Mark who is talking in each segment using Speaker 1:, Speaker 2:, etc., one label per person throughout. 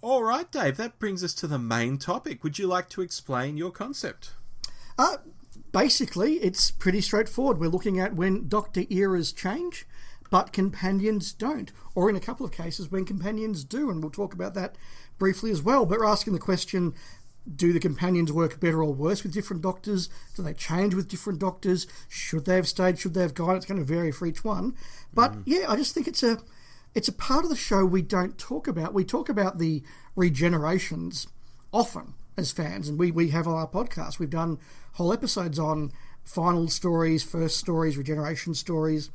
Speaker 1: All right, Dave, that brings us to the main topic. Would you like to explain your concept?
Speaker 2: Basically, it's pretty straightforward. We're looking at when Doctor eras change, but companions don't. Or in a couple of cases, when companions do, and we'll talk about that briefly as well. But we're asking the question, do the companions work better or worse with different doctors? Do they change with different doctors? Should they have stayed? Should they have gone? It's going to vary for each one. But yeah, I just think it's a part of the show we don't talk about. We talk about the regenerations often as fans, and we have on our podcast. We've done whole episodes on final stories, first stories, regeneration stories.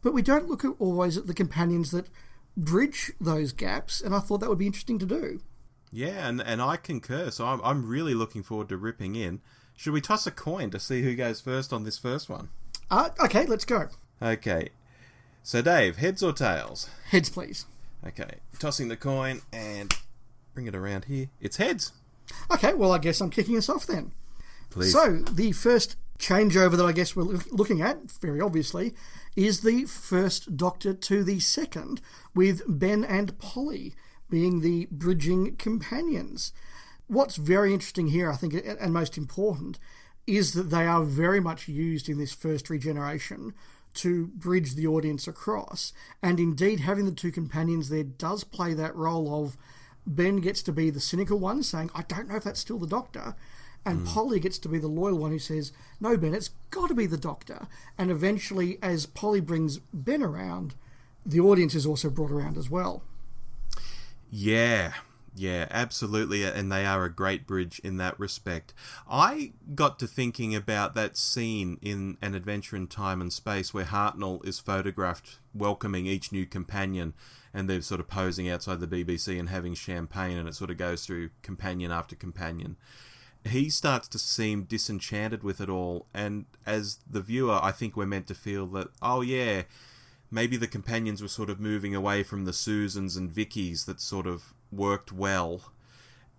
Speaker 2: But we don't look always at the companions that bridge those gaps, and I thought that would be interesting to do.
Speaker 1: Yeah, and I concur, so I'm really looking forward to ripping in. Should we toss a coin to see who goes first on this first one?
Speaker 2: Okay, let's go.
Speaker 1: Okay. So, Dave, heads or tails?
Speaker 2: Heads, please.
Speaker 1: Okay, tossing the coin and bring it around here. It's heads.
Speaker 2: Okay, well, I guess I'm kicking us off then.
Speaker 1: Please.
Speaker 2: So, the first changeover that I guess we're looking at, very obviously, is the first Doctor to the second, with Ben and Polly being the bridging companions. What's very interesting here, I think, and most important, is that they are very much used in this first regeneration to bridge the audience across. And indeed, having the two companions there does play that role of Ben gets to be the cynical one, saying, I don't know if that's still the Doctor. And Polly gets to be the loyal one who says, no, Ben, it's got to be the Doctor. And eventually, as Polly brings Ben around, the audience is also brought around as well.
Speaker 1: Yeah, absolutely. And they are a great bridge in that respect. I got to thinking about that scene in An Adventure in Time and Space where Hartnell is photographed welcoming each new companion, and they're sort of posing outside the BBC and having champagne, and it sort of goes through companion after companion. He starts to seem disenchanted with it all, and as the viewer, I think we're meant to feel that, oh yeah, maybe the companions were sort of moving away from the Susans and Vickies that sort of worked well,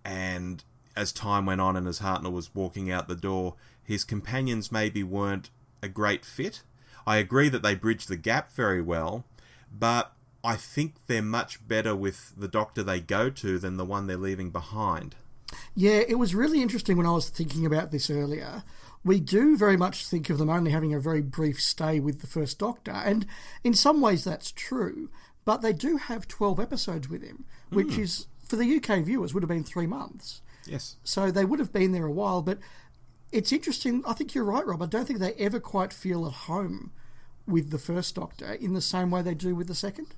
Speaker 1: and as time went on and as Hartnell was walking out the door, his companions maybe weren't a great fit. I agree that they bridged the gap very well, but I think they're much better with the Doctor they go to than the one they're leaving behind.
Speaker 2: Yeah, it was really interesting when I was thinking about this earlier. We do very much think of them only having a very brief stay with the first Doctor, and in some ways that's true, but they do have 12 episodes with him, which is, for the UK viewers, would have been 3 months.
Speaker 1: Yes.
Speaker 2: So they would have been there a while, but it's interesting. I think you're right, Rob. I don't think they ever quite feel at home with the first Doctor in the same way they do with the second.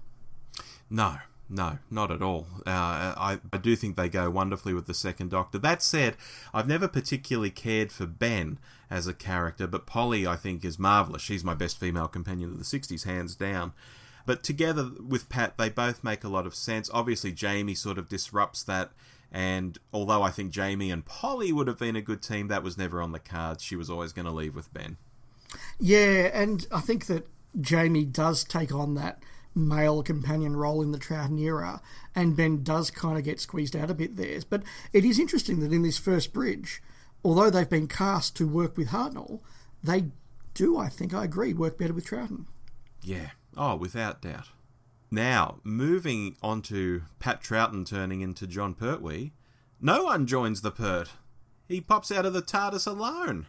Speaker 1: No, not at all. I do think they go wonderfully with the second Doctor. That said, I've never particularly cared for Ben as a character, but Polly, I think, is marvellous. She's my best female companion of the 60s, hands down. But together with Pat, they both make a lot of sense. Obviously, Jamie sort of disrupts that, and although I think Jamie and Polly would have been a good team, that was never on the cards. She was always going to leave with Ben.
Speaker 2: Yeah, and I think that Jamie does take on that male companion role in the Troughton era, and Ben does kind of get squeezed out a bit there. But it is interesting that in this first bridge, although they've been cast to work with Hartnell, they do, I think, I agree, work better with Troughton.
Speaker 1: Yeah, oh, without doubt. Now, moving on to Pat Troughton turning into John Pertwee, no one joins the Pert. He pops out of the TARDIS alone.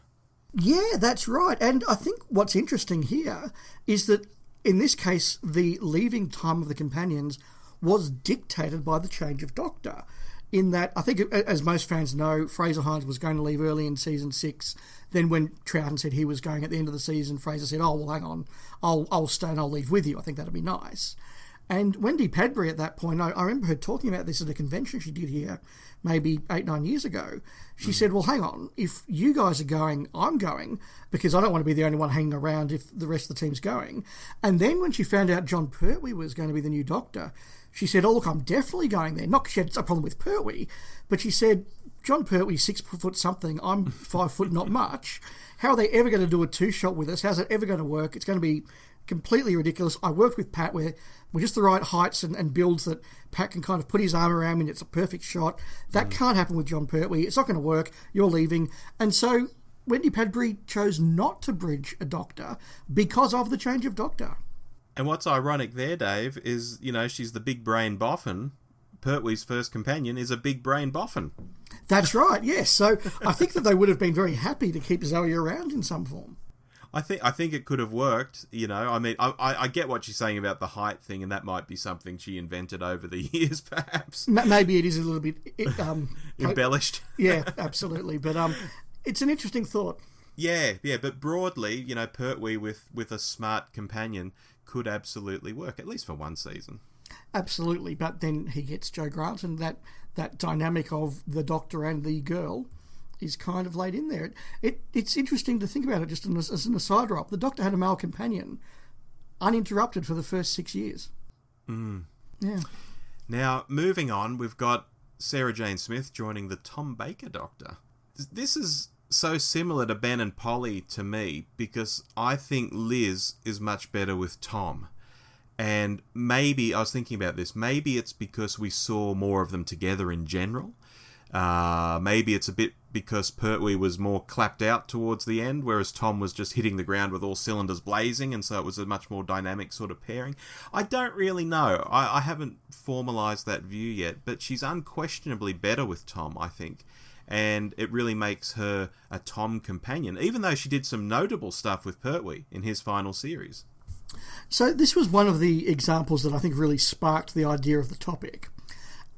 Speaker 2: Yeah, that's right. And I think what's interesting here is that in this case, the leaving time of the companions was dictated by the change of Doctor. In that, I think, as most fans know, Fraser Hines was going to leave early in season 6. Then when Troughton said he was going at the end of the season, Fraser said, oh, well, hang on, I'll stay and I'll leave with you. I think that'd be nice. And Wendy Padbury at that point, I remember her talking about this at a convention she did here maybe 8-9 years ago. She said, well, hang on, if you guys are going, I'm going, because I don't want to be the only one hanging around if the rest of the team's going. And then when she found out John Pertwee was going to be the new Doctor, she said, oh, look, I'm definitely going there. Not because she had a problem with Pertwee, but she said, John Pertwee's 6 foot something, I'm 5 foot not much. How are they ever going to do a 2-shot with us? How's it ever going to work? It's going to be completely ridiculous. I worked with Pat where we're just the right heights and builds that Pat can kind of put his arm around me and it's a perfect shot. That can't happen with John Pertwee. It's not going to work. You're leaving. And so Wendy Padbury chose not to bridge a Doctor because of the change of Doctor.
Speaker 1: And what's ironic there, Dave, is, she's the big brain boffin, Pertwee's first companion is a big brain boffin.
Speaker 2: That's right, yes. So I think that they would have been very happy to keep Zoe around in some form.
Speaker 1: I think it could have worked, you know. I mean, I get what she's saying about the height thing, and that might be something she invented over the years, perhaps.
Speaker 2: Maybe it is a little bit...
Speaker 1: embellished.
Speaker 2: Yeah, absolutely. But it's an interesting thought.
Speaker 1: Yeah, but broadly, you know, Pertwee with a smart companion could absolutely work, at least for one season.
Speaker 2: Absolutely, but then he gets Jo Grant, and that dynamic of the Doctor and the girl is kind of laid in there. It's interesting to think about it just as an aside drop. The Doctor had a male companion uninterrupted for the first 6 years.
Speaker 1: Mm.
Speaker 2: Yeah.
Speaker 1: Now, moving on, we've got Sarah Jane Smith joining the Tom Baker Doctor. This is so similar to Ben and Polly to me, because I think Liz is much better with Tom. And maybe, I was thinking about this, maybe it's because we saw more of them together in general. Maybe it's a bit because Pertwee was more clapped out towards the end, whereas Tom was just hitting the ground with all cylinders blazing, and so it was a much more dynamic sort of pairing. I don't really know. I haven't formalised that view yet, but she's unquestionably better with Tom, I think. And it really makes her a Tom companion, even though she did some notable stuff with Pertwee in his final series.
Speaker 2: So this was one of the examples that I think really sparked the idea of the topic.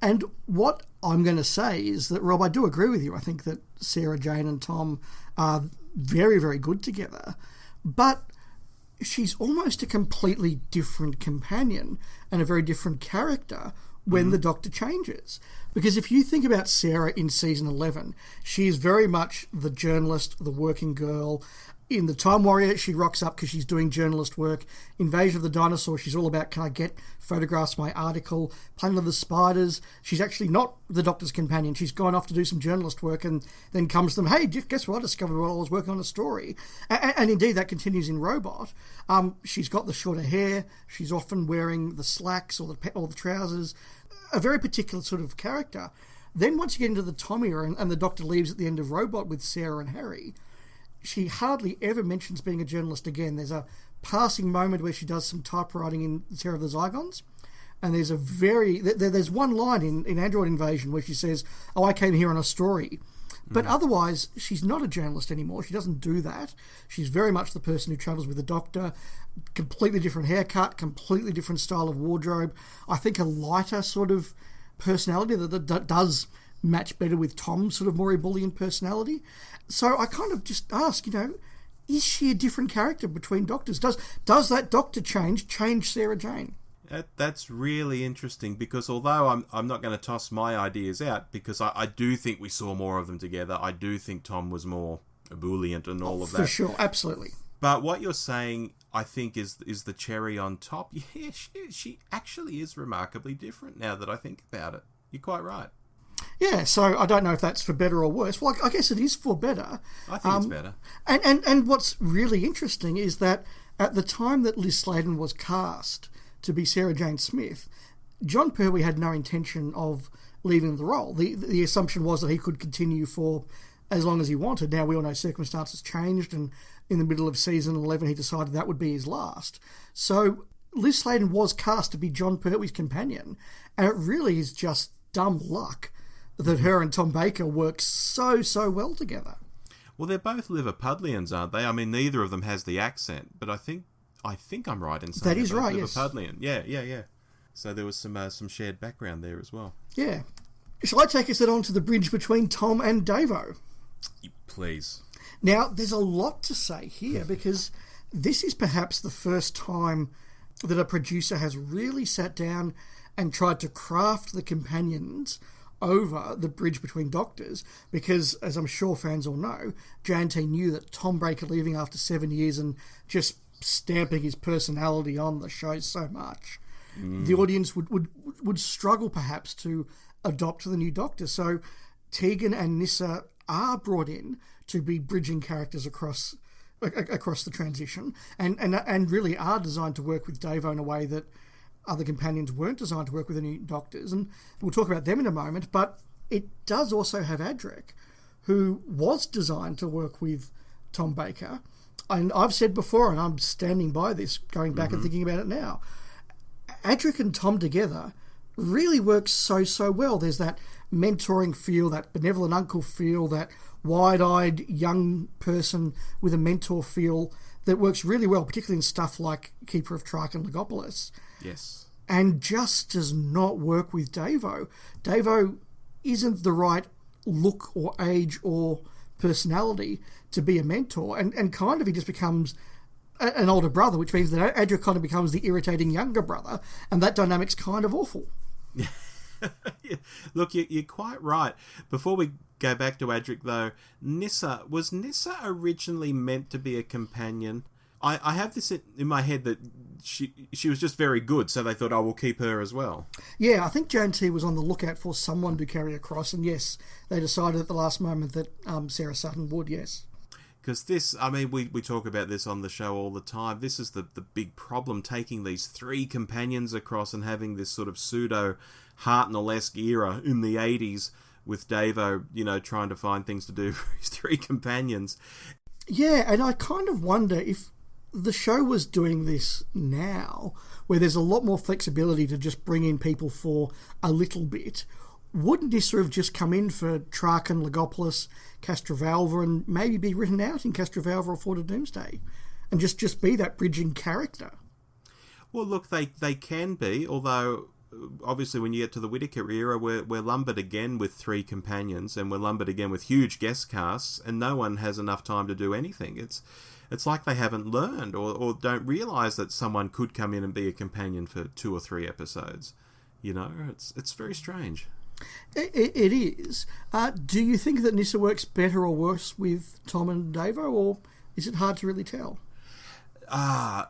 Speaker 2: And what I'm going to say is that, Rob, I do agree with you. I think that Sarah Jane and Tom are very, very good together. But she's almost a completely different companion and a very different character when the Doctor changes. Because if you think about Sarah in season 11, she is very much the journalist, the working girl. In The Time Warrior, she rocks up because she's doing journalist work. Invasion of the Dinosaurs, she's all about, can I get photographs for my article? Planet of the Spiders, she's actually not the Doctor's companion. She's gone off to do some journalist work and then comes to them, hey, guess what? I discovered while I was working on a story. And indeed, that continues in Robot. She's got the shorter hair. She's often wearing the slacks or the trousers. A very particular sort of character. Then once you get into the Tom era and the Doctor leaves at the end of Robot with Sarah and Harry, she hardly ever mentions being a journalist again. There's a passing moment where she does some typewriting in Terror of the Zygons, and there's one line in Android Invasion where she says, oh, I came here on a story. But otherwise, she's not a journalist anymore. She doesn't do that. She's very much the person who travels with the Doctor. Completely different haircut, completely different style of wardrobe. I think a lighter sort of personality that does match better with Tom's sort of more ebullient personality. So I kind of just ask, is she a different character between Doctors? Does that Doctor change Sarah Jane?
Speaker 1: That's really interesting, because although I'm not going to toss my ideas out, because I do think we saw more of them together. I do think Tom was more ebullient and all of that.
Speaker 2: For sure, absolutely.
Speaker 1: But what you're saying, I think, is the cherry on top. Yeah, she actually is remarkably different now that I think about it. You're quite right.
Speaker 2: Yeah, so I don't know if that's for better or worse. Well, I guess it is for better.
Speaker 1: I think it's better.
Speaker 2: And what's really interesting is that at the time that Liz Sladen was cast to be Sarah Jane Smith, John Pertwee had no intention of leaving the role. The assumption was that he could continue for as long as he wanted. Now, we all know circumstances changed, and in the middle of season 11, he decided that would be his last. So Liz Sladen was cast to be John Pertwee's companion, and it really is just dumb luck that her and Tom Baker work so well together.
Speaker 1: Well, they're both Liverpudlians, aren't they? I mean, neither of them has the accent, but I think I'm right in saying
Speaker 2: that is right. Yes,
Speaker 1: Liverpudlian. Yeah. So there was some shared background there as well.
Speaker 2: Yeah. Shall I take us then on to the bridge between Tom and Davo?
Speaker 1: Please.
Speaker 2: Now, there's a lot to say here, because this is perhaps the first time that a producer has really sat down and tried to craft the companions over the bridge between Doctors, because, as I'm sure fans all know, J&T knew that Tom Baker leaving after 7 years and just stamping his personality on the show so much, the audience would struggle perhaps to adopt the new Doctor. So Tegan and Nyssa are brought in to be bridging characters across the transition, and really are designed to work with Davo in a way that other companions weren't designed to work with the new Doctors, and we'll talk about them in a moment. But it does also have Adric, who was designed to work with Tom Baker. And I've said before, and I'm standing by this, going back and thinking about it now, Adric and Tom together really works so well. There's that mentoring feel, that benevolent uncle feel, that wide-eyed young person with a mentor feel that works really well, particularly in stuff like Keeper of Traken and Legopolis.
Speaker 1: Yes.
Speaker 2: And just does not work with Davo. Davo isn't the right look or age or personality to be a mentor, and kind of he just becomes an older brother, which means that Adric kind of becomes the irritating younger brother, and that dynamic's kind of awful.
Speaker 1: Yeah. Look, you're quite right. Before we go back to Adric, though, was Nyssa originally meant to be a companion? I have this in my head that she was just very good, so they thought, oh, we'll keep her as well.
Speaker 2: Yeah, I think J&T was on the lookout for someone to carry across, and yes, they decided at the last moment that Sarah Sutton would, yes.
Speaker 1: Because this, I mean, we talk about this on the show all the time. This is the big problem, taking these 3 companions across and having this sort of pseudo Hartnell-esque era in the 80s with Davo, trying to find things to do for his 3 companions.
Speaker 2: Yeah, and I kind of wonder if the show was doing this now, where there's a lot more flexibility to just bring in people for a little bit. Wouldn't this sort of just come in for Traken, Legopolis, Castrovalva, and maybe be written out in Castrovalva or Fort of Doomsday, and just be that bridging character?
Speaker 1: Well, look, they can be, although obviously when you get to the Whittaker era, we're lumbered again with 3 companions, and we're lumbered again with huge guest casts, and no one has enough time to do anything. It's like they haven't learned or don't realise that someone could come in and be a companion for 2 or 3 episodes. It's very strange.
Speaker 2: It is. Do you think that Nyssa works better or worse with Tom and Davo, or is it hard to really tell?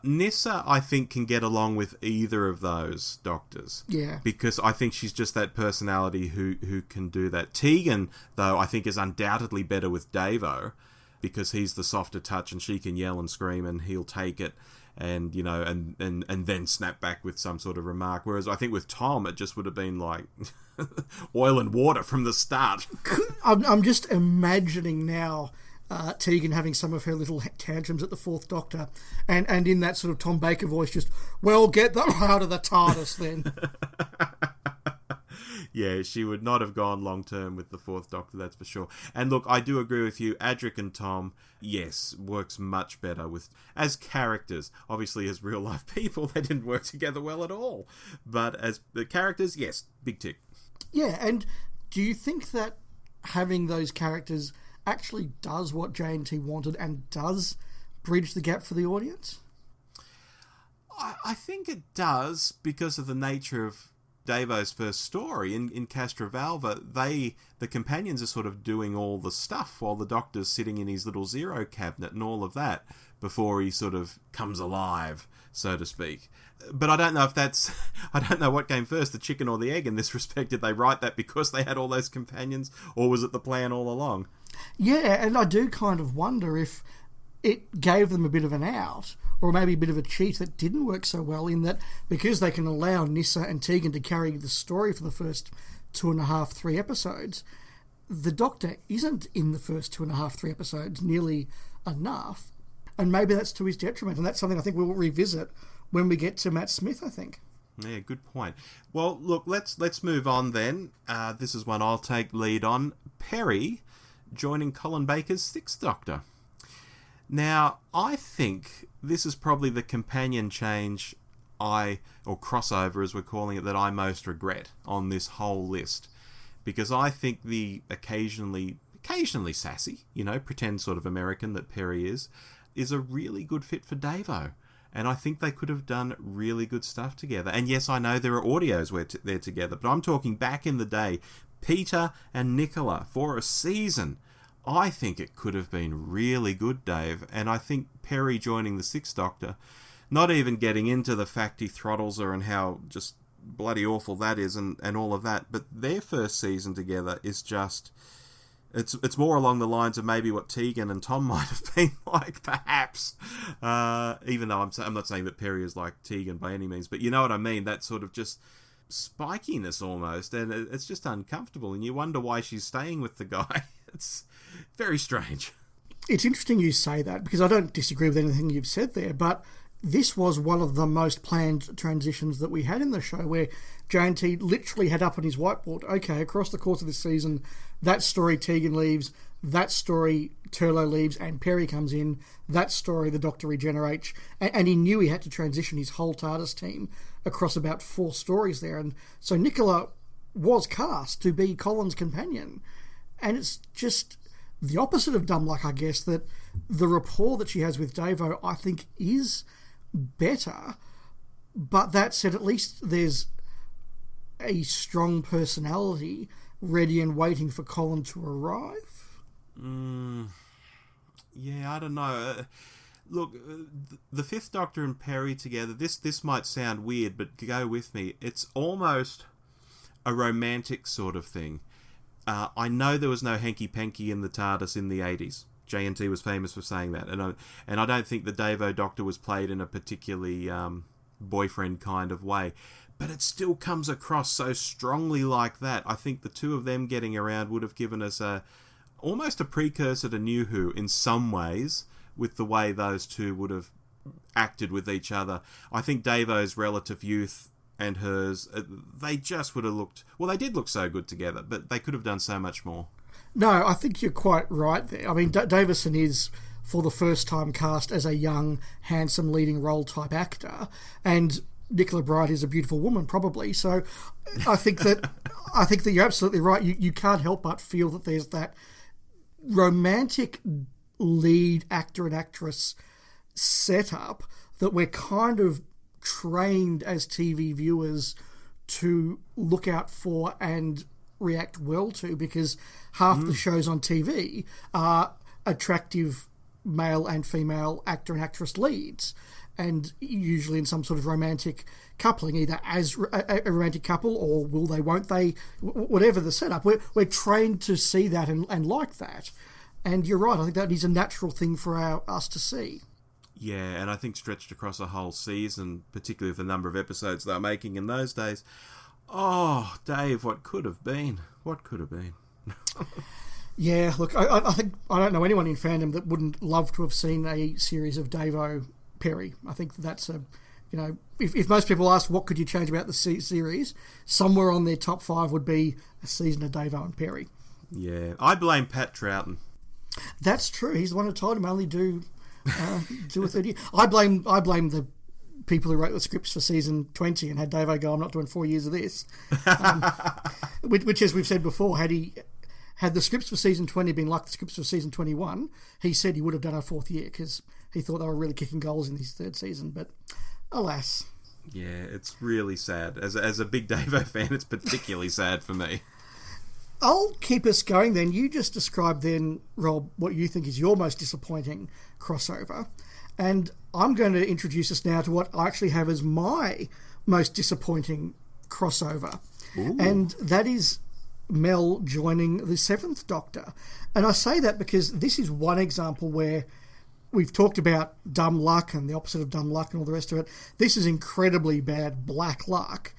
Speaker 1: Nyssa, I think, can get along with either of those doctors.
Speaker 2: Yeah.
Speaker 1: Because I think she's just that personality who can do that. Tegan, though, I think is undoubtedly better with Davo, because he's the softer touch and she can yell and scream and he'll take it and and then snap back with some sort of remark. Whereas I think with Tom, it just would have been like oil and water from the start.
Speaker 2: I'm just imagining now Tegan having some of her little tantrums at the 4th Doctor, and in that sort of Tom Baker voice, just, well, get them out of the TARDIS then.
Speaker 1: Yeah, she would not have gone long term with the 4th Doctor, that's for sure. And look, I do agree with you. Adric and Tom, yes, works much better as characters. Obviously, as real life people, they didn't work together well at all. But as the characters, yes, big tick.
Speaker 2: Yeah, and do you think that having those characters actually does what J&T wanted and does bridge the gap for the audience?
Speaker 1: I think it does, because of the nature of Davo's first story. In Castrovalva, the companions are sort of doing all the stuff while the Doctor's sitting in his little Zero cabinet and all of that before he sort of comes alive, so to speak. But I don't know if I don't know what came first, the chicken or the egg in this respect. Did they write that because they had all those companions, or was it the plan all along?
Speaker 2: Yeah, and I do kind of wonder if it gave them a bit of an out, or maybe a bit of a cheat that didn't work so well, in that because they can allow Nyssa and Tegan to carry the story for the first 2.5, 3 episodes, the Doctor isn't in the first 2.5, 3 episodes nearly enough, and maybe that's to his detriment, and that's something I think we'll revisit when we get to Matt Smith, I think.
Speaker 1: Yeah, good point. Well, look, let's move on then. This is one I'll take lead on. Peri joining Colin Baker's 6th Doctor. Now, I think this is probably the companion change or crossover as we're calling it, that I most regret on this whole list. Because I think the occasionally sassy, pretend sort of American that Peri is a really good fit for Davo. And I think they could have done really good stuff together. And yes, I know there are audios where they're together, but I'm talking back in the day, Peter and Nicola for a season. I think it could have been really good, Dave. And I think Peri joining the 6th Doctor, not even getting into the fact he throttles her and how just bloody awful that is and all of that, but their first season together is just... It's more along the lines of maybe what Tegan and Tom might have been like, perhaps. Even though I'm not saying that Peri is like Tegan by any means, but you know what I mean. That sort of just spikiness almost, and it's just uncomfortable, and you wonder why she's staying with the guy. It's very strange.
Speaker 2: It's interesting you say that, because I don't disagree with anything you've said there, but this was one of the most planned transitions that we had in the show, where J&T literally had up on his whiteboard, okay, across the course of this season, that story Tegan leaves, that story Turlough leaves and Peri comes in, that story the Doctor regenerates, and he knew he had to transition his whole TARDIS team across about 4 stories there. And so Nicola was cast to be Colin's companion. And it's just the opposite of dumb luck, I guess, that the rapport that she has with Davo, I think, is better. But that said, at least there's a strong personality ready and waiting for Colin to arrive.
Speaker 1: Yeah, I don't know. Look, the Fifth Doctor and Peri together, this might sound weird, but go with me. It's almost a romantic sort of thing. I know there was no hanky-panky in the TARDIS in the 80s. J&T was famous for saying that. And I don't think the Davo Doctor was played in a particularly boyfriend kind of way. But it still comes across so strongly like that. I think the two of them getting around would have given us almost a precursor to New Who in some ways, with the way those two would have acted with each other. I think Davo's relative youth and hers, they just would have looked... Well, they did look so good together, but they could have done so much more.
Speaker 2: No, I think you're quite right there. I mean, Davison is, for the first time, cast as a young, handsome, leading role type actor, and Nicola Bryant is a beautiful woman, probably. So I think that you're absolutely right. You can't help but feel that there's that romantic lead actor and actress setup that we're kind of trained as TV viewers to look out for and react well to, because half the shows on TV are attractive male and female actor and actress leads, and usually in some sort of romantic coupling, either as a romantic couple or will they, won't they, whatever the setup. We're trained to see that and like that. And you're right, I think that is a natural thing for us to see.
Speaker 1: Yeah, and I think stretched across a whole season, particularly with the number of episodes they were making in those days. Oh, Dave, what could have been? What could have been?
Speaker 2: Yeah, look, I think I don't know anyone in fandom that wouldn't love to have seen a series of Davo Peri. I think that's a, if most people asked what could you change about the series, somewhere on their top 5 would be a season of Davo and Peri.
Speaker 1: Yeah, I blame Pat Troughton.
Speaker 2: That's true. He's the one who told him only do a third year. I blame the people who wrote the scripts for season 20 and had Davo go, I'm not doing 4 years of this. Which, as we've said before, had the scripts for season 20 been like the scripts for season 21, he said he would have done a 4th year because he thought they were really kicking goals in his 3rd season. But alas.
Speaker 1: Yeah, it's really sad. As a big Davo fan, it's particularly sad for me.
Speaker 2: I'll keep us going then. You just described then, Rob, what you think is your most disappointing crossover. And I'm going to introduce us now to what I actually have as my most disappointing crossover. Ooh. And that is Mel joining the 7th Doctor. And I say that because this is one example where we've talked about dumb luck and the opposite of dumb luck and all the rest of it. This is incredibly bad black luck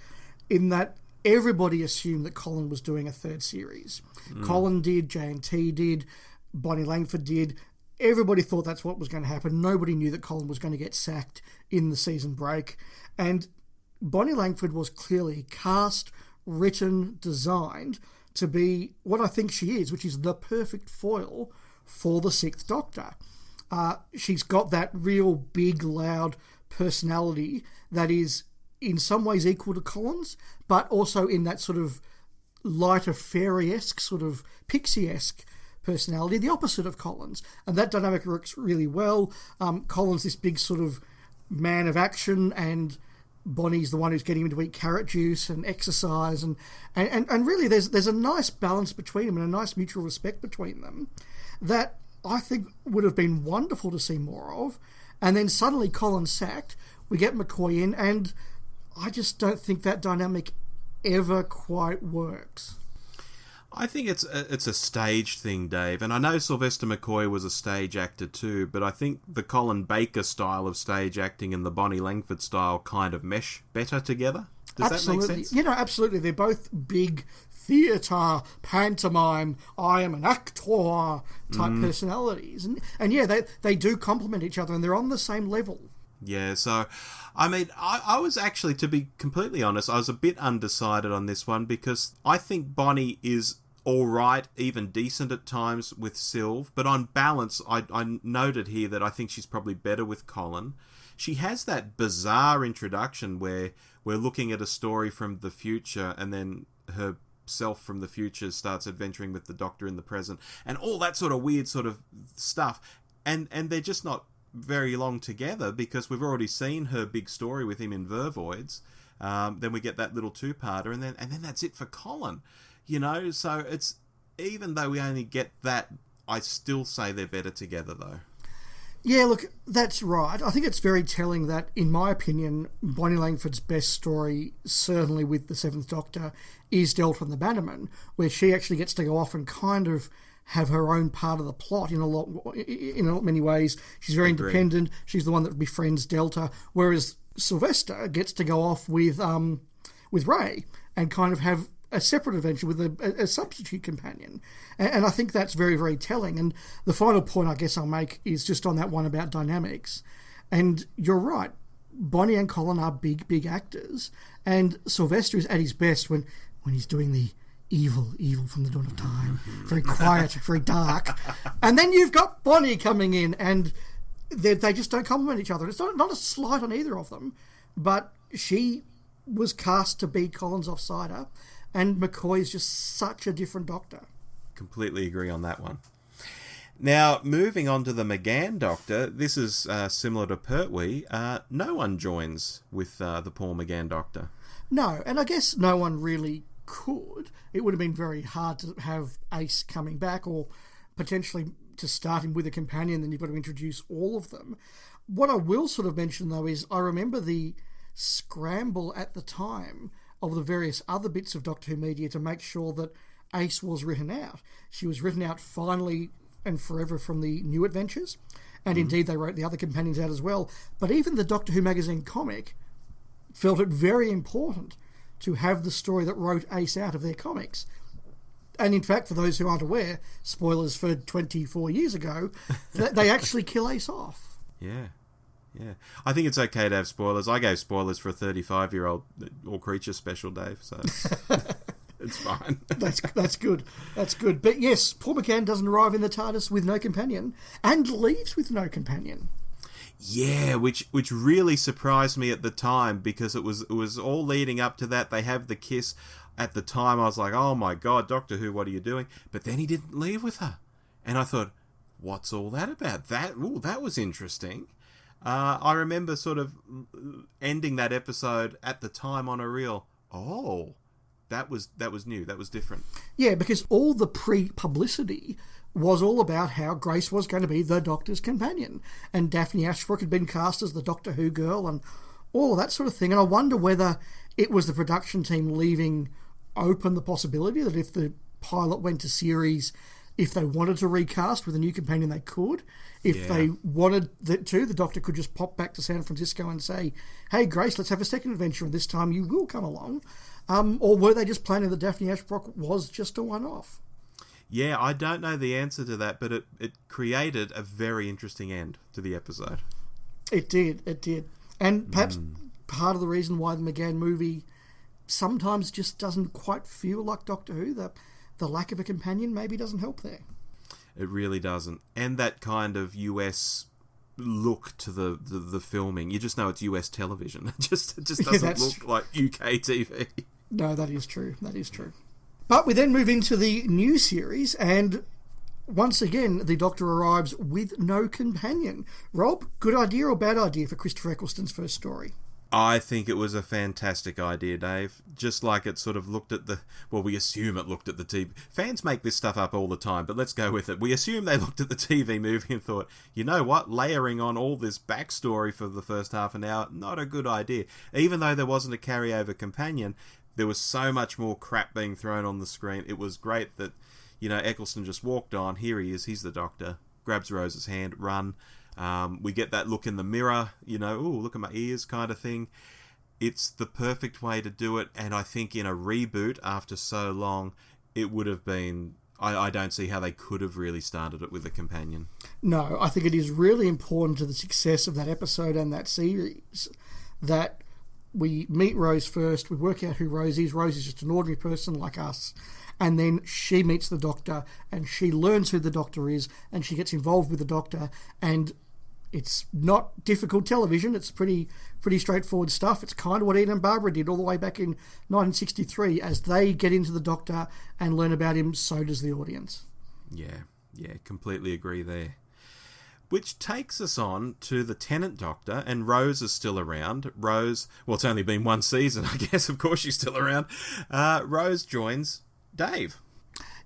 Speaker 2: in that everybody assumed that Colin was doing a 3rd series. Colin did, J&T did, Bonnie Langford did. Everybody thought that's what was going to happen. Nobody knew that Colin was going to get sacked in the season break. And Bonnie Langford was clearly cast, written, designed to be what I think she is, which is the perfect foil for the 6th Doctor. She's got that real big, loud personality that is in some ways equal to Colin's, but also in that sort of lighter fairy-esque, sort of pixie-esque personality, the opposite of Colin's. And that dynamic works really well. Colin's this big sort of man of action, and Bonnie's the one who's getting him to eat carrot juice and exercise. And really there's a nice balance between them and a nice mutual respect between them that I think would have been wonderful to see more of. And then suddenly Colin's sacked, we get McCoy in, and I just don't think that dynamic ever quite works.
Speaker 1: I think it's a stage thing, Dave, and I know Sylvester McCoy was a stage actor too, but I think the Colin Baker style of stage acting and the Bonnie Langford style kind of mesh better together. Does
Speaker 2: absolutely.
Speaker 1: that make sense?
Speaker 2: Absolutely. They're both big theatre, pantomime, I am an actor type personalities. And yeah, they do complement each other and they're on the same level.
Speaker 1: Yeah, so, I mean, I was actually, to be completely honest, I was a bit undecided on this one because I think Bonnie is alright, even decent at times with Sylve, but on balance, I noted here that I think she's probably better with Colin. She has that bizarre introduction where we're looking at a story from the future and then her self from the future starts adventuring with the Doctor in the present and all that sort of weird sort of stuff. And they're just not very long together because we've already seen her big story with him in Vervoids. Then we get that little two-parter, and then that's it for Colin. You know, so it's, even though we only get that, I still say they're better together, though.
Speaker 2: Yeah, look, that's right. I think it's very telling that, in my opinion, Bonnie Langford's best story, certainly with the Seventh Doctor, is Delta and the Bannerman, where she actually gets to go off and kind of have her own part of the plot in many ways. She's very independent. She's the one that befriends Delta, whereas Sylvester gets to go off with Ray and kind of have a separate adventure with a substitute companion. And I think that's very, very telling. And the final point I guess I'll make is just on that one about dynamics. And you're right, Bonnie and Colin are big, big actors. And Sylvester is at his best when he's doing the evil from the dawn of time. Very quiet, very dark. And then you've got Bonnie coming in, and they just don't complement each other. It's not a slight on either of them, but she was cast to be Colin's offsider, and McCoy is just such a different Doctor.
Speaker 1: Completely agree on that one. Now, moving on to the McGann Doctor, this is similar to Pertwee. No one joins with the Paul McGann Doctor.
Speaker 2: No, and I guess no one really could. It would have been very hard to have Ace coming back, or potentially to start him with a companion, then you've got to introduce all of them. What I will sort of mention, though, is I remember the scramble at the time of the various other bits of Doctor Who media to make sure that Ace was written out. She was written out finally and forever from the New Adventures, and indeed they wrote the other companions out as well. But even the Doctor Who magazine comic felt it very important to have the story that wrote Ace out of their comics. And in fact, for those who aren't aware, spoilers for 24 years ago, they actually kill Ace off.
Speaker 1: Yeah. I think it's okay to have spoilers. I gave spoilers for a 35-year-old All Creature special, Dave, so it's fine.
Speaker 2: That's good. That's good. But yes, Paul McGann doesn't arrive in the TARDIS with no companion and leaves with no companion.
Speaker 1: Yeah, which really surprised me at the time, because it was all leading up to that. They have the kiss. At the time, I was like, oh my God, Doctor Who, what are you doing? But then he didn't leave with her. And I thought, what's all that about? That was interesting. I remember sort of ending that episode at the time on a real, that was new, that was different.
Speaker 2: Yeah, because all the pre-publicity was all about how Grace was going to be the Doctor's companion, and Daphne Ashbrook had been cast as the Doctor Who girl and all of that sort of thing. And I wonder whether it was the production team leaving open the possibility that if the pilot went to series, if they wanted to recast with a new companion, they could. If they wanted the Doctor could just pop back to San Francisco and say, hey, Grace, let's have a second adventure, and this time you will come along. Or were they just planning that Daphne Ashbrook was just a one-off?
Speaker 1: Yeah, I don't know the answer to that, but it created a very interesting end to the episode.
Speaker 2: It did. And perhaps part of the reason why the McGann movie sometimes just doesn't quite feel like Doctor Who, the lack of a companion maybe doesn't help there.
Speaker 1: It really doesn't. And that kind of US look to the filming. You just know it's US television. It just doesn't look like UK TV.
Speaker 2: No, that is true. But we then move into the new series, and once again, the Doctor arrives with no companion. Rob, good idea or bad idea for Christopher Eccleston's first story?
Speaker 1: I think it was a fantastic idea, Dave. Just like it sort of looked at we assume it looked at the TV. Fans make this stuff up all the time, but let's go with it. We assume they looked at the TV movie and thought, you know what, layering on all this backstory for the first half an hour, not a good idea. Even though there wasn't a carryover companion, there was so much more crap being thrown on the screen. It was great that, Eccleston just walked on. Here he is, he's the Doctor. Grabs Rose's hand, run. We get that look in the mirror, look at my ears kind of thing. It's the perfect way to do it, and I think in a reboot after so long, it would have been... I don't see how they could have really started it with a companion.
Speaker 2: No, I think it is really important to the success of that episode and that series that we meet Rose first, we work out who Rose is. Rose is just an ordinary person like us. And then she meets the Doctor and she learns who the Doctor is and she gets involved with the Doctor, and it's not difficult television. It's pretty straightforward stuff. It's kind of what Ian and Barbara did all the way back in 1963. As they get into the Doctor and learn about him, so does the audience.
Speaker 1: Yeah, completely agree there. Which takes us on to the Tenant Doctor, and Rose is still around. Rose, well, it's only been one season, I guess. Of course she's still around. Rose joins Dave.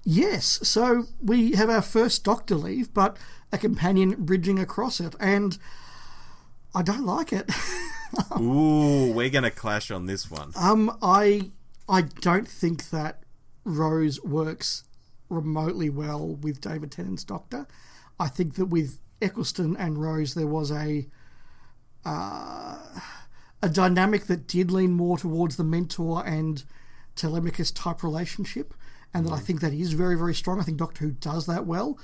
Speaker 2: Yes, so we have our first Doctor leave, but a companion bridging across it, and I don't like it.
Speaker 1: Ooh, we're going to clash on this one.
Speaker 2: I don't think that Rose works remotely well with David Tennant's Doctor. I think that with Eccleston and Rose there was a dynamic that did lean more towards the mentor and Telemachus type relationship, and that I think that is very, very strong. I think Doctor Who does that well.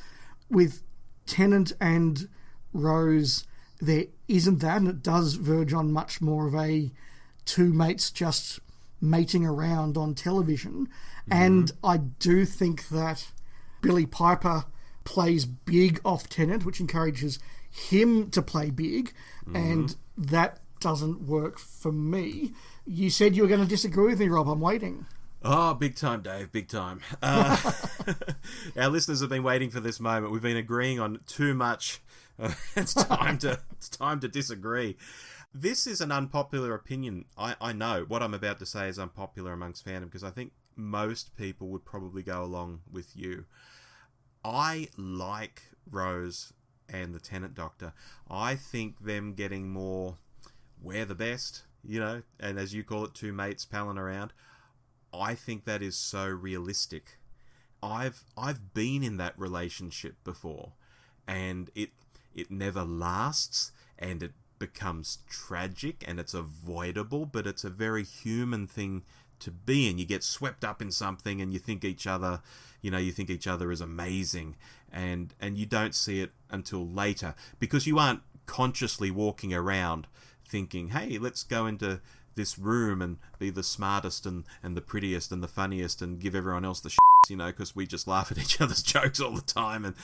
Speaker 2: With Tennant and Rose, there isn't that, and it does verge on much more of a two mates just mating around on television. And I do think that Billy Piper plays big off Tennant, which encourages him to play big, and that doesn't work for me. You said you were going to disagree with me, Rob. I'm waiting.
Speaker 1: Oh, big time, Dave, big time. Our listeners have been waiting for this moment. We've been agreeing on too much. It's time to disagree. This is an unpopular opinion. I know what I'm about to say is unpopular amongst fandom, because I think most people would probably go along with you. I like Rose and the Tenant Doctor. I think them getting more, we're the best, and as you call it, two mates palling around. I think that is so realistic. I've been in that relationship before, and it never lasts, and it becomes tragic, and it's avoidable, but it's a very human thing to be in. You get swept up in something, and you think each other is amazing, and you don't see it until later, because you aren't consciously walking around thinking, hey, let's go into this room and be the smartest and the prettiest and the funniest and give everyone else the shits, because we just laugh at each other's jokes all the time and,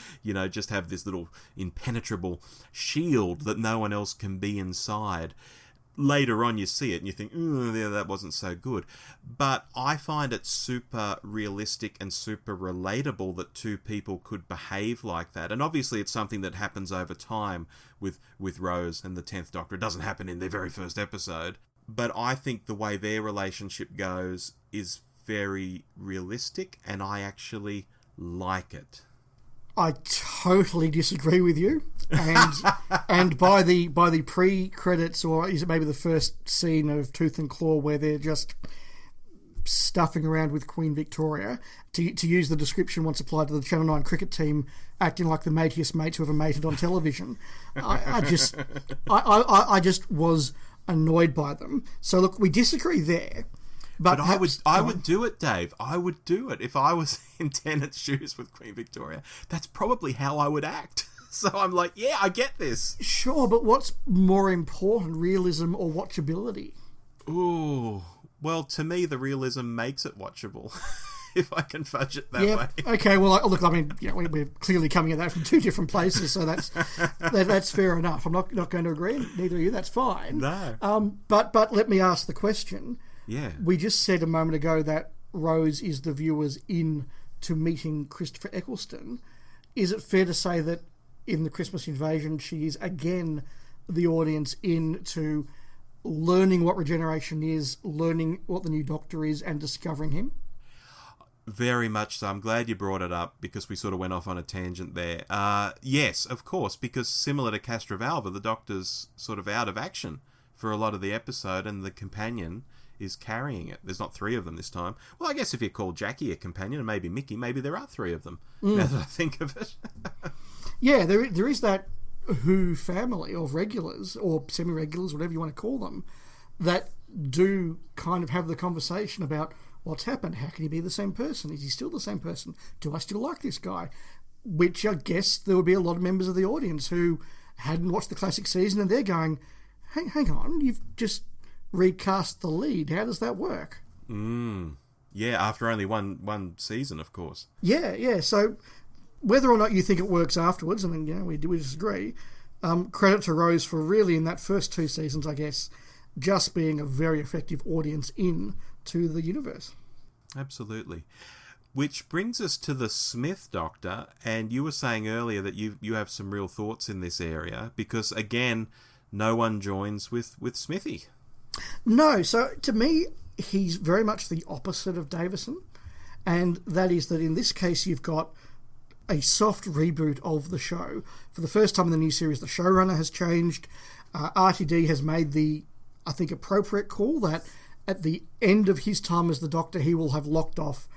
Speaker 1: just have this little impenetrable shield that no one else can be inside. Later on you see it and you think, yeah, that wasn't so good. But I find it super realistic and super relatable that two people could behave like that. And obviously it's something that happens over time with Rose and the 10th Doctor. It doesn't happen in their very first episode. But I think the way their relationship goes is very realistic, and I actually like it.
Speaker 2: I totally disagree with you, and by the pre-credits, or is it maybe the first scene of Tooth and Claw where they're just stuffing around with Queen Victoria, to use the description once applied to the Channel 9 cricket team, acting like the matiest mates who ever mated on television. I just was annoyed by them. So look, we disagree there. But
Speaker 1: I would do it, Dave. I would do it if I was in Tennant's shoes with Queen Victoria. That's probably how I would act. So I'm like, yeah, I get this.
Speaker 2: Sure, but what's more important, realism or watchability?
Speaker 1: Ooh, well, to me, the realism makes it watchable. If I can fudge it that way.
Speaker 2: Okay, well, look, I mean, we're clearly coming at that from two different places, so that's fair enough. I'm not going to agree, neither are you, that's fine.
Speaker 1: No.
Speaker 2: But let me ask the question.
Speaker 1: Yeah.
Speaker 2: We just said a moment ago that Rose is the viewer's in to meeting Christopher Eccleston. Is it fair to say that in the Christmas Invasion, she is again the audience in to learning what regeneration is, learning what the new Doctor is, and discovering him?
Speaker 1: Very much so. I'm glad you brought it up, because we sort of went off on a tangent there. Yes, of course, because similar to Castrovalva, the Doctor's sort of out of action for a lot of the episode, and the companion is carrying it. There's not three of them this time. Well, I guess if you call Jackie a companion and maybe Mickey, maybe there are three of them, now that I think of it.
Speaker 2: Yeah, there is that Who family of regulars, or semi-regulars, whatever you want to call them, that do kind of have the conversation about what's happened. How can he be the same person? Is he still the same person? Do I still like this guy? which I guess there would be a lot of members of the audience who hadn't watched the classic season, and they're going, hang on, you've just recast the lead. How does that work?
Speaker 1: Yeah, after only one season, of course.
Speaker 2: Yeah. So whether or not you think it works afterwards, I mean, we disagree. Credit to Rose for really, in that first 2 seasons, I guess, just being a very effective audience in to the universe.
Speaker 1: Absolutely. Which brings us to the Smith Doctor, and you were saying earlier that you have some real thoughts in this area, because, again, no one joins with Smithy.
Speaker 2: No, so to me, he's very much the opposite of Davison, and that is that in this case you've got a soft reboot of the show. For the first time in the new series, the showrunner has changed. RTD has made the, I think, appropriate call that at the end of his time as the Doctor, he will have locked off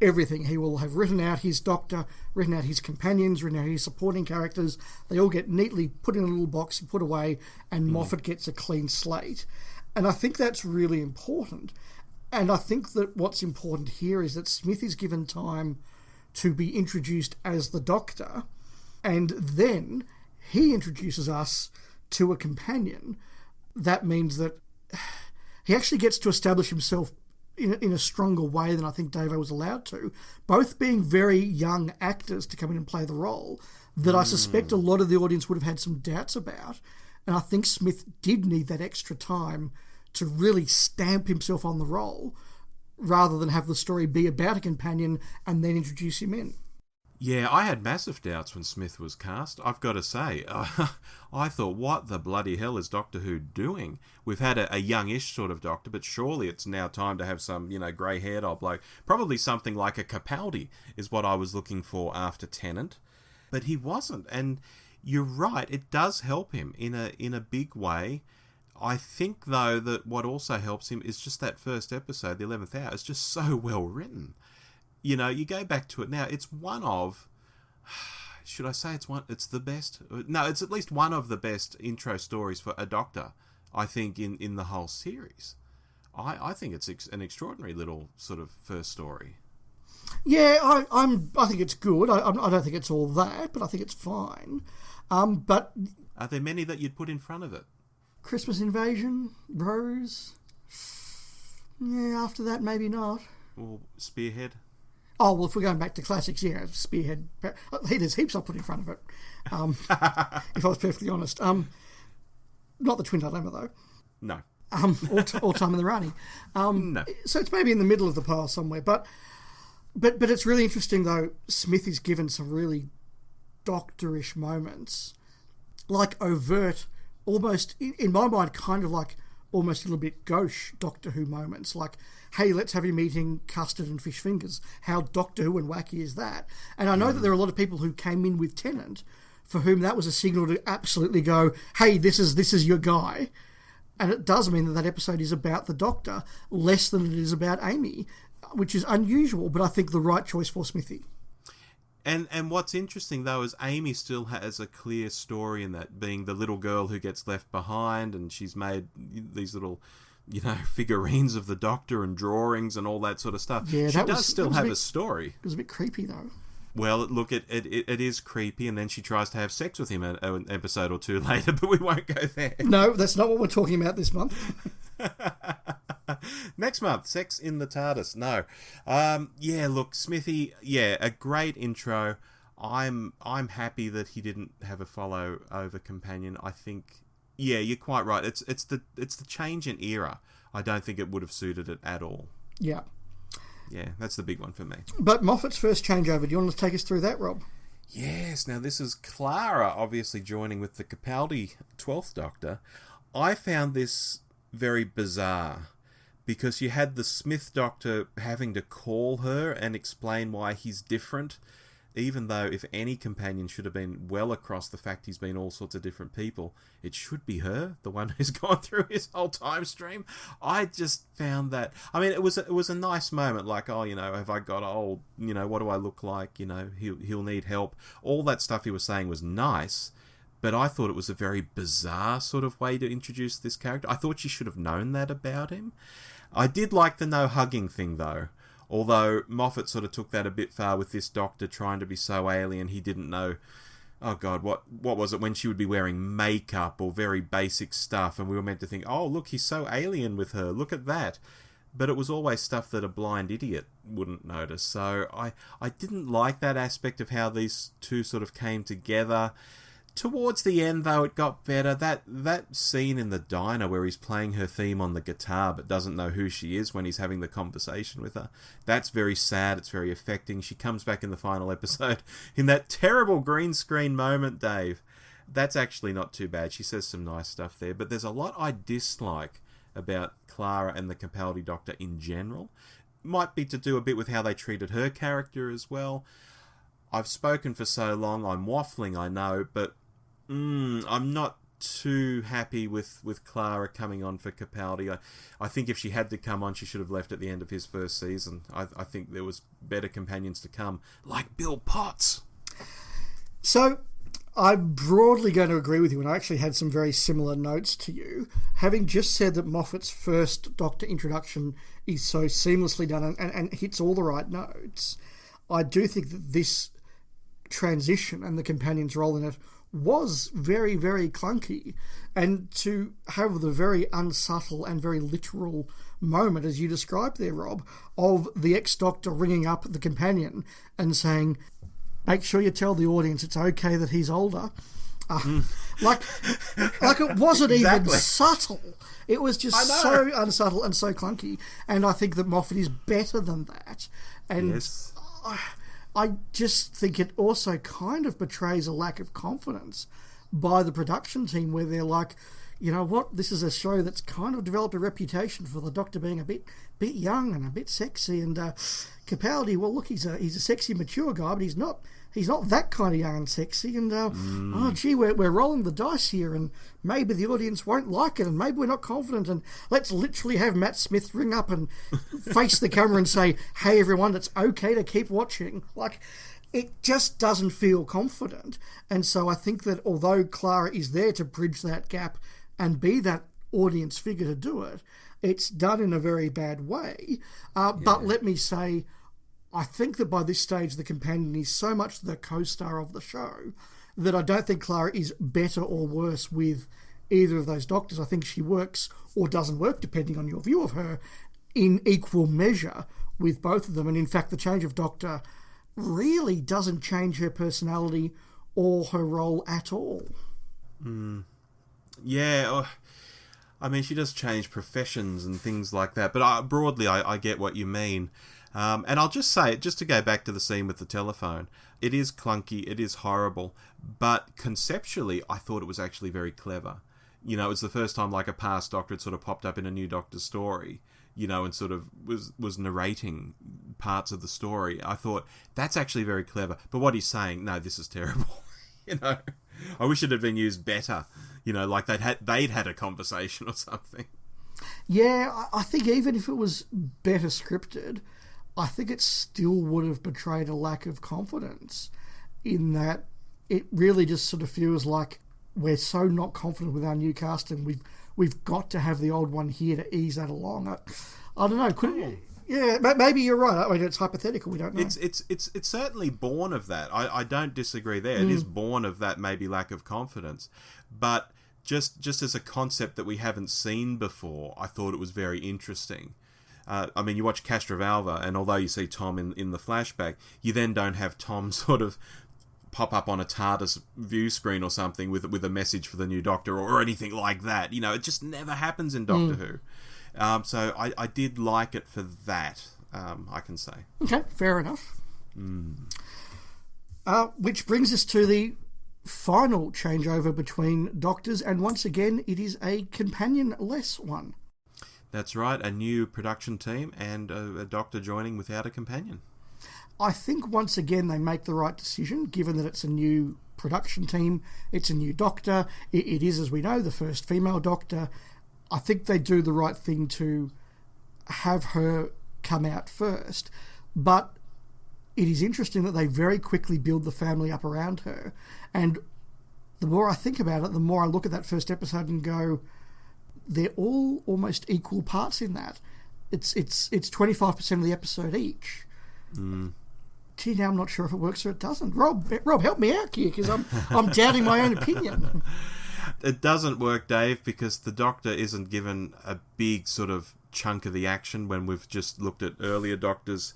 Speaker 2: everything. He will have written out his Doctor, written out his companions, written out his supporting characters. They all get neatly put in a little box and put away, and Moffat gets a clean slate. And I think that's really important. And I think that what's important here is that Smith is given time to be introduced as the Doctor, and then he introduces us to a companion. That means that he actually gets to establish himself in a stronger way than I think Davo was allowed to, both being very young actors to come in and play the role that I suspect a lot of the audience would have had some doubts about. And I think Smith did need that extra time to really stamp himself on the role, rather than have the story be about a companion and then introduce him in.
Speaker 1: Yeah, I had massive doubts when Smith was cast, I've got to say. I thought, what the bloody hell is Doctor Who doing? We've had a youngish sort of Doctor, but surely it's now time to have some, grey-haired old bloke. Probably something like a Capaldi is what I was looking for after Tennant. But he wasn't, and you're right, it does help him in a big way. I think, though, that what also helps him is just that first episode, the 11th hour, is just so well written. You go back to it now, it's one of... Should I say it's the best? No, it's at least one of the best intro stories for a Doctor, I think, in the whole series. I think it's an extraordinary little sort of first story.
Speaker 2: Yeah, I think it's good. I don't think it's all that, but I think it's fine. But
Speaker 1: are there many that you'd put in front of it?
Speaker 2: Christmas Invasion, Rose. Yeah, after that, maybe not.
Speaker 1: Or Spearhead.
Speaker 2: Oh, well, if we're going back to classics, yeah, Spearhead. Hey, there's heaps I'll put in front of it, if I was perfectly honest. Not the Twin Dilemma, though.
Speaker 1: No.
Speaker 2: Or Time in the Rani.
Speaker 1: No.
Speaker 2: So it's maybe in the middle of the pile somewhere. But it's really interesting, though. Smith is given some really doctorish moments, like overt, almost, in my mind, kind of like almost a little bit gauche Doctor Who moments, like, hey, let's have him eating custard and fish fingers. How Doctor Who and wacky is that? And I know that there are a lot of people who came in with Tennant for whom that was a signal to absolutely go, hey, this is your guy. And it does mean that episode is about the Doctor less than it is about Amy, which is unusual, but I think the right choice for Smithy.
Speaker 1: And what's interesting, though, is Amy still has a clear story in that, being the little girl who gets left behind, and she's made these little, figurines of the Doctor and drawings and all that sort of stuff. Yeah, she does still have a story.
Speaker 2: It was a bit creepy, though.
Speaker 1: Well, look, it is creepy, and then she tries to have sex with him an episode or two later, but we won't go there.
Speaker 2: No, that's not what we're talking about this month.
Speaker 1: Next month, sex in the TARDIS. No. Look, Smithy, a great intro. I'm happy that he didn't have a follow over companion. I think, you're quite right. It's the change in era. I don't think it would have suited it at all.
Speaker 2: Yeah.
Speaker 1: Yeah, that's the big one for me.
Speaker 2: But Moffat's first changeover, do you want to take us through that, Rob?
Speaker 1: Yes, now this is Clara obviously joining with the Capaldi 12th Doctor. I found this very bizarre, because you had the Smith Doctor having to call her and explain why he's different, even though if any companion should have been well across the fact he's been all sorts of different people, it should be her, the one who's gone through his whole time stream. I just found that, it was a nice moment, like, have I got old, what do I look like, he'll need help. All that stuff he was saying was nice, but I thought it was a very bizarre sort of way to introduce this character. I thought you should have known that about him. I did like the no hugging thing, though. Although Moffat sort of took that a bit far with this Doctor trying to be so alien he didn't know, oh God, what was it, when she would be wearing makeup or very basic stuff, and we were meant to think, oh look, he's so alien with her, look at that. But it was always stuff that a blind idiot wouldn't notice. So I didn't like that aspect of how these two sort of came together. Towards the end, though, it got better. That scene in the diner where he's playing her theme on the guitar but doesn't know who she is when he's having the conversation with her, that's very sad. It's very affecting. She comes back in the final episode in that terrible green screen moment, Dave. That's actually not too bad. She says some nice stuff there. But there's a lot I dislike about Clara and the Capaldi Doctor in general. Might be to do a bit with how they treated her character as well. I've spoken for so long, I'm waffling, I know, but I'm not too happy with Clara coming on for Capaldi. I think if she had to come on, she should have left at the end of his first season. I think there was better companions to come, like Bill Potts.
Speaker 2: So, I'm broadly going to agree with you, and I actually had some very similar notes to you. Having just said that Moffat's first Doctor introduction is so seamlessly done and hits all the right notes, I do think that this transition and the companion's role in it was very, very clunky. And to have the very unsubtle and very literal moment, as you described there, Rob, of the ex-Doctor ringing up the companion and saying, make sure you tell the audience it's okay that he's older. Like it wasn't even subtle. It was just so unsubtle and so clunky. And I think that Moffat is better than that. And yes. I just think it also kind of betrays a lack of confidence by the production team, where they're like, you know what, this is a show that's kind of developed a reputation for the Doctor being a bit young and a bit sexy, and Capaldi, well look, he's a sexy mature guy, but he's not that kind of young and sexy, and oh gee, we're rolling the dice here, and maybe the audience won't like it, and maybe we're not confident, and let's literally have Matt Smith ring up and face the camera and say, hey everyone, it's okay to keep watching. Like, it just doesn't feel confident. And so I think that although Clara is there to bridge that gap and be that audience figure to do it, it's done in a very bad way. But let me say, I think that by this stage the companion is so much the co-star of the show that I don't think Clara is better or worse with either of those Doctors. I think she works or doesn't work, depending on your view of her, in equal measure with both of them. And in fact, the change of Doctor really doesn't change her personality or her role at all.
Speaker 1: Yeah, I mean, she does change professions and things like that, but broadly I get what you mean. And I'll just say, just to go back to the scene with the telephone, it is clunky, it is horrible, but conceptually I thought it was actually very clever. You know, it was the first time like a past Doctor had sort of popped up in a new Doctor story, you know, and sort of was narrating parts of the story. I thought, that's actually very clever. But what he's saying, no, this is terrible. You know, I wish it had been used better. You know, like they'd had a conversation or something.
Speaker 2: Yeah, I think even if it was better scripted, I think it still would have betrayed a lack of confidence, in that it really just sort of feels like we're so not confident with our new cast, and we've got to have the old one here to ease that along. I don't know. Yeah, maybe you're right. I mean, it's hypothetical. We don't know.
Speaker 1: It's certainly born of that. I don't disagree there. It is born of that maybe lack of confidence, but just as a concept that we haven't seen before, I thought it was very interesting. I mean, you watch Castrovalva, and although you see Tom in the flashback, you then don't have Tom sort of pop up on a TARDIS view screen or something with a message for the new Doctor or anything like that. You know, it just never happens in Doctor Who. So I did like it for that, I can say.
Speaker 2: Okay, fair enough. Which brings us to the final changeover between Doctors, and once again, it is a companion-less one.
Speaker 1: That's right, a new production team and a Doctor joining without a companion.
Speaker 2: I think once again they make the right decision, given that it's a new production team, it's a new Doctor, it is, as we know, the first female Doctor. I think they do the right thing to have her come out first, but it is interesting that they very quickly build the family up around her, and the more I think about it, the more I look at that first episode and go, they're all almost equal parts in that. It's 25% of the episode each. Gee, now I'm not sure if it works or it doesn't. Rob, help me out here, because I'm doubting my own opinion.
Speaker 1: It doesn't work, Dave, because the Doctor isn't given a big sort of chunk of the action when we've just looked at earlier Doctors.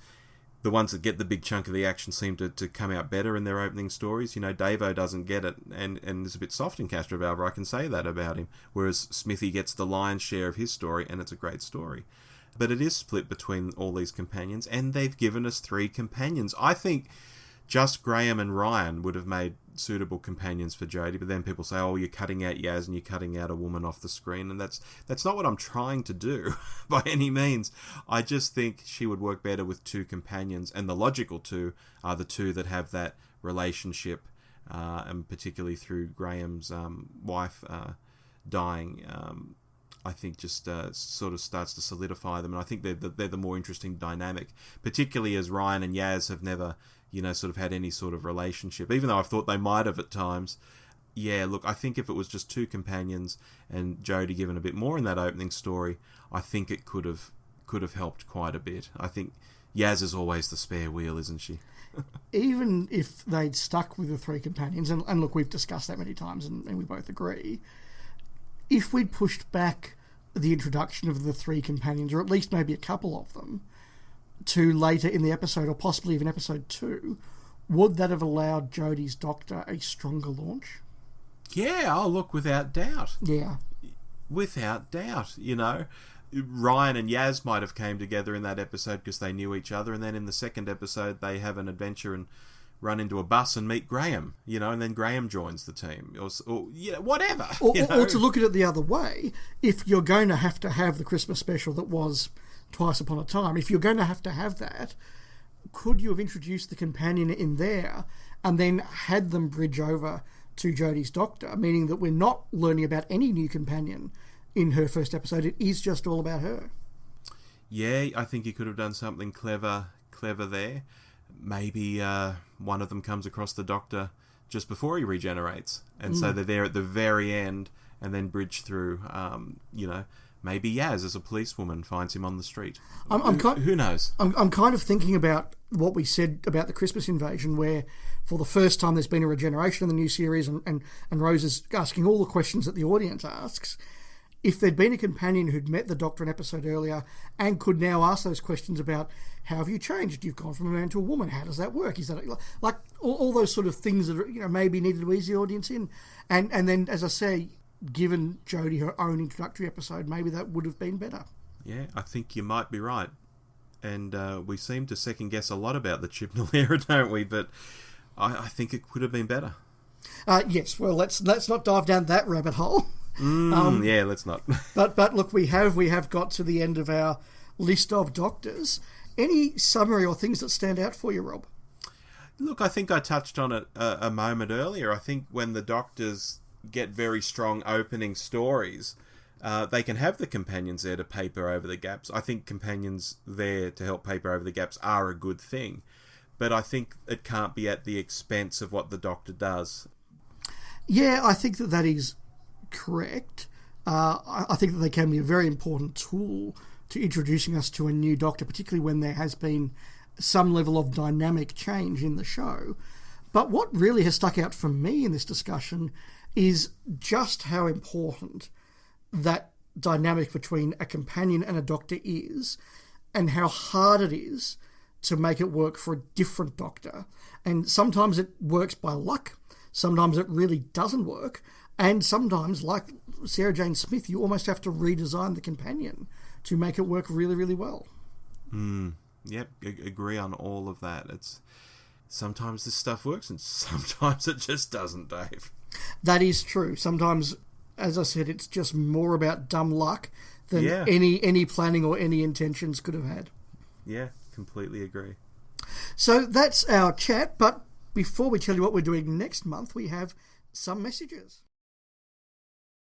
Speaker 1: The ones that get the big chunk of the action seem to come out better in their opening stories. You know, Davo doesn't get it, and is a bit soft in Castrovalva, I can say that about him, whereas Smithy gets the lion's share of his story, and it's a great story. But it is split between all these companions, and they've given us 3 companions. I think just Graham and Ryan would have made suitable companions for Jodie, but then people say, oh, you're cutting out Yaz and you're cutting out a woman off the screen, and that's not what I'm trying to do by any means. I just think she would work better with 2 companions, and the logical 2 are the 2 that have that relationship, and particularly through Graham's wife dying. I think just sort of starts to solidify them, and I think they're the more interesting dynamic, particularly as Ryan and Yaz have never, sort of had any sort of relationship, even though I've thought they might have at times. Yeah, look, I think if it was just 2 companions and Jodie given a bit more in that opening story, I think it could have helped quite a bit. I think Yaz is always the spare wheel, isn't she?
Speaker 2: Even if they'd stuck with the 3 companions, and look, we've discussed that many times, and we both agree, if we'd pushed back the introduction of the 3 companions, or at least maybe a couple of them, to later in the episode, or possibly even episode 2, would that have allowed Jodie's Doctor a stronger launch?
Speaker 1: Yeah, oh look, without doubt.
Speaker 2: Yeah.
Speaker 1: Without doubt, Ryan and Yaz might have came together in that episode because they knew each other, and then in the second episode they have an adventure and run into a bus and meet Graham, and then Graham joins the team, or whatever.
Speaker 2: Or to look at it the other way, if you're going to have the Christmas special that was Twice Upon a Time, if you're going to have that, could you have introduced the companion in there and then had them bridge over to Jodie's Doctor, meaning that we're not learning about any new companion in her first episode, it is just all about her?
Speaker 1: Yeah, I think you could have done something clever there. Maybe one of them comes across the Doctor just before he regenerates, and so they're there at the very end, and then bridge through. Maybe Yaz, as a policewoman, finds him on the street. Who knows?
Speaker 2: I'm kind of thinking about what we said about the Christmas invasion, where for the first time there's been a regeneration in the new series, and Rose is asking all the questions that the audience asks. If there'd been a companion who'd met the Doctor an episode earlier and could now ask those questions about how have you changed? You've gone from a man to a woman. How does that work? Is that like all those sort of things that maybe needed to ease the audience in, and then, as I say, given Jodie her own introductory episode, maybe that would have been better. Yeah,
Speaker 1: I think you might be right, and we seem to second guess a lot about the Chibnall era, don't we? But I think it could have been better.
Speaker 2: Yes. Well, let's not dive down that rabbit hole.
Speaker 1: Yeah, let's not.
Speaker 2: but look, we have got to the end of our list of Doctors. Any summary or things that stand out for you, Rob?
Speaker 1: Look, I think I touched on it a moment earlier. I think when the Doctors get very strong opening stories, they can have the companions there to paper over the gaps. I think companions there to help paper over the gaps are a good thing, but I think it can't be at the expense of what the Doctor does.
Speaker 2: Yeah, I think that is correct. I think that they can be a very important tool to introducing us to a new Doctor, particularly when there has been some level of dynamic change in the show. But what really has stuck out for me in this discussion is just how important that dynamic between a companion and a Doctor is, and how hard it is to make it work for a different Doctor. And sometimes it works by luck, sometimes it really doesn't work, and sometimes, like Sarah Jane Smith, you almost have to redesign the companion to make it work really, really well.
Speaker 1: Yep, agree on all of that. Sometimes this stuff works and sometimes it just doesn't, Dave.
Speaker 2: That is true. Sometimes, as I said, it's just more about dumb luck than any planning or any intentions could have had.
Speaker 1: Yeah, completely agree.
Speaker 2: So that's our chat, but before we tell you what we're doing next month, we have some messages.